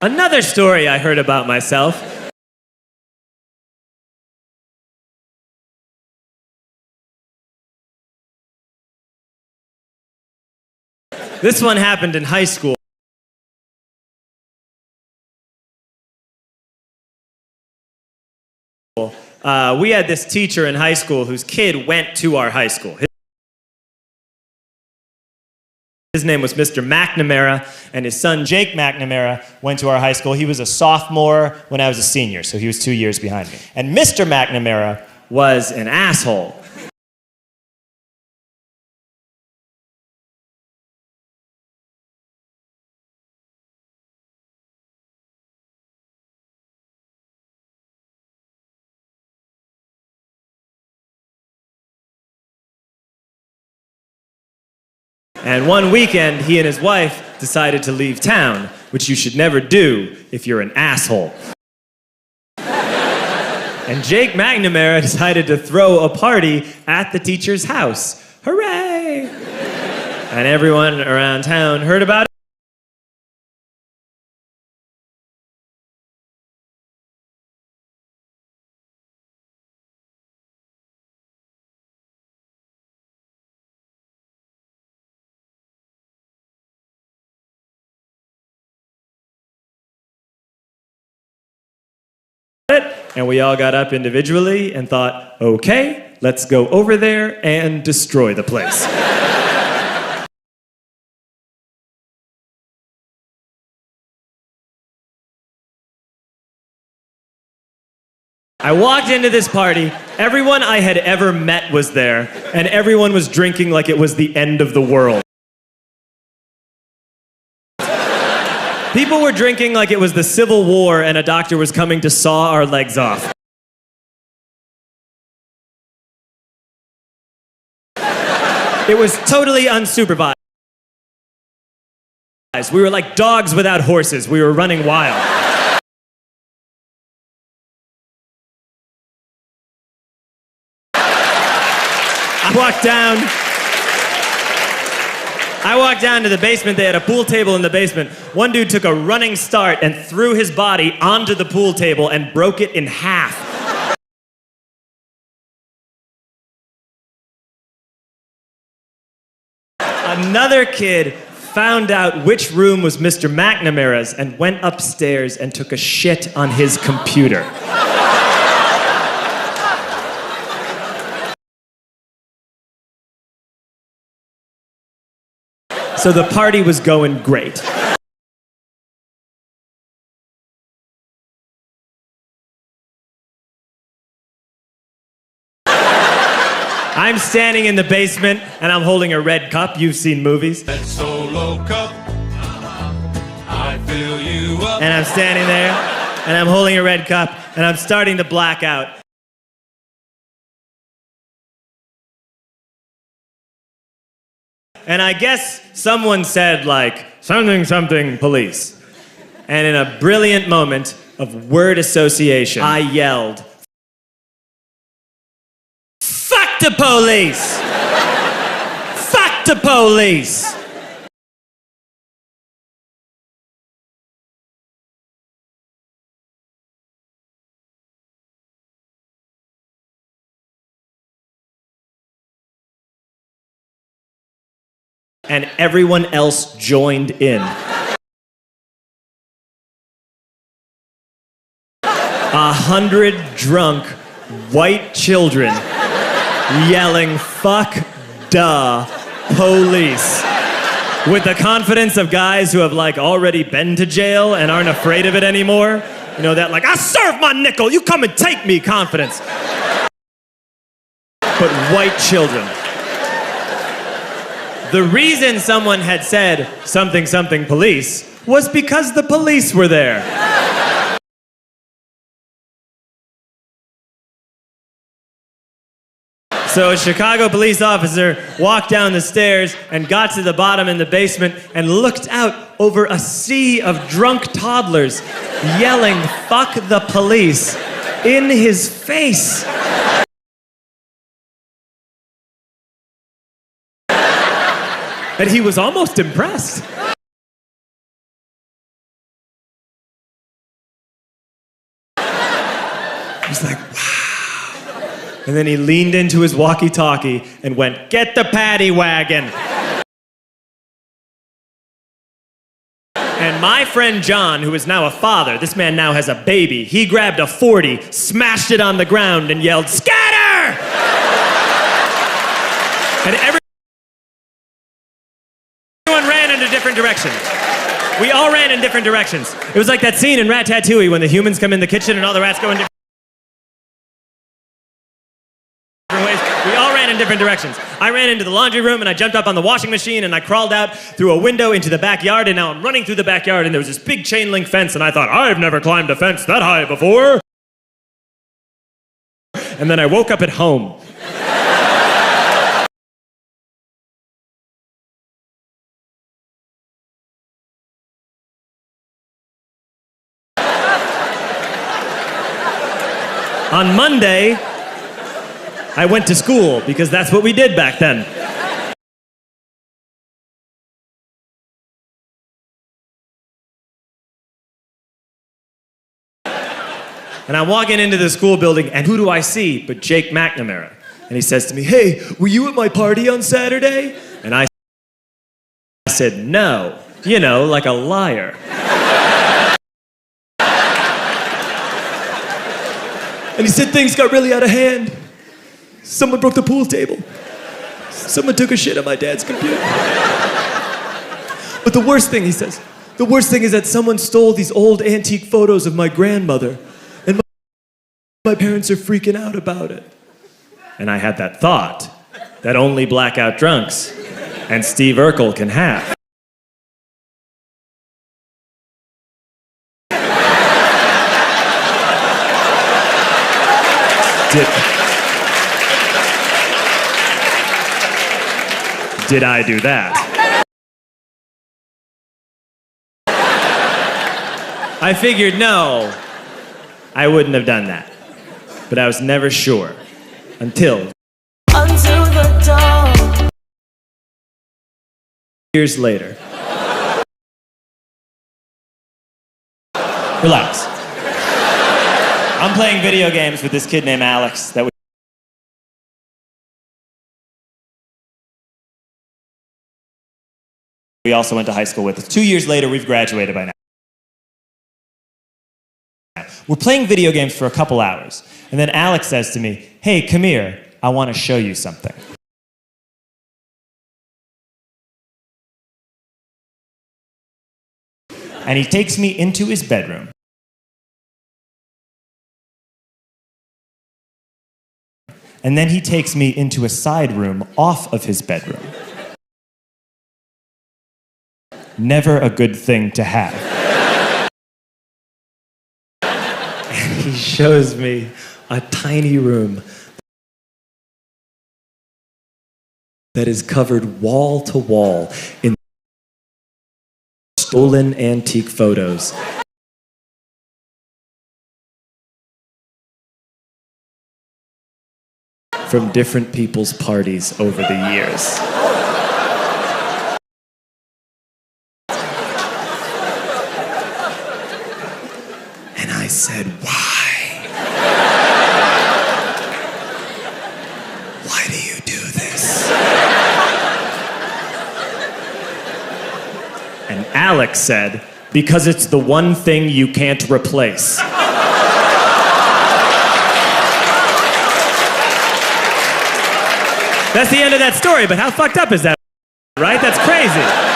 Another story I heard about myself. This one happened in high school. We had this teacher in high school whose kid went to our high school. His name was Mr. McNamara, and his son Jake McNamara went to our high school. He was a sophomore when I was a senior, so he was 2 years behind me. And Mr. McNamara was an asshole. And one weekend, he and his wife decided to leave town, which you should never do if you're an asshole. And Jake McNamara decided to throw a party at the teacher's house. Hooray! And everyone around town heard about it. And we all got up individually and thought, okay, let's go over there and destroy the place. I walked into this party, everyone I had ever met was there, and everyone was drinking like it was the end of the world. People were drinking like it was the Civil War and a doctor was coming to saw our legs off. It was totally unsupervised. We were like dogs without horses. We were running wild. I walked down to the basement. They had a pool table in the basement. One dude took a running start and threw his body onto the pool table and broke it in half. Another kid found out which room was Mr. McNamara's and went upstairs and took a shit on his computer. So the party was going great. I'm standing in the basement and I'm holding a red cup. You've seen movies. That solo cup, I fill you up. And I'm standing there and I'm holding a red cup and I'm starting to black out. And I guess someone said, like, something, police. And in a brilliant moment of word association, I yelled, "Fuck the police! Fuck the police!" And everyone else joined in. 100 drunk white children yelling, "Fuck duh, police," with the confidence of guys who have like already been to jail and aren't afraid of it anymore. You know, that like, "I serve my nickel, you come and take me" confidence. But white children. The reason someone had said something police was because the police were there. So a Chicago police officer walked down the stairs and got to the bottom in the basement and looked out over a sea of drunk toddlers yelling, "Fuck the police," in his face. And he was almost impressed. was like, wow. And then he leaned into his walkie-talkie and went, "Get the paddy wagon." And my friend John, who is now a father, this man now has a baby, he grabbed a 40, smashed it on the ground, and yelled, "Scatter!" And everyone ran into different directions. We all ran in different directions. It was like that scene in Ratatouille when the humans come in the kitchen and all the rats go in different ways. We all ran in different directions. I ran into the laundry room and I jumped up on the washing machine and I crawled out through a window into the backyard, and now I'm running through the backyard and there was this big chain link fence and I thought, I've never climbed a fence that high before. And then I woke up at home. On Monday, I went to school because that's what we did back then. And I'm walking into the school building, and who do I see but Jake McNamara? And he says to me, "Hey, were you at my party on Saturday?" And I said, "No." You know, like a liar. And he said things got really out of hand. Someone broke the pool table. Someone took a shit on my dad's computer. But the worst thing, he says, the worst thing is that someone stole these old antique photos of my grandmother, and my parents are freaking out about it. And I had that thought that only blackout drunks and Steve Urkel can have. Did I do that? I figured no, I wouldn't have done that. But I was never sure until the dawn. Years later. Relax. I'm playing video games with this kid named Alex that we also went to high school with. 2 years later, we've graduated by now. We're playing video games for a couple hours, and then Alex says to me, "Hey, come here, I want to show you something." And he takes me into his bedroom. And then he takes me into a side room off of his bedroom. Never a good thing to have. And he shows me a tiny room that is covered wall to wall in stolen antique photos. From different people's parties over the years. And I said, "Why? Why do you do this?" And Alex said, "Because it's the one thing you can't replace." That's the end of that story, but how fucked up is that, right? That's crazy.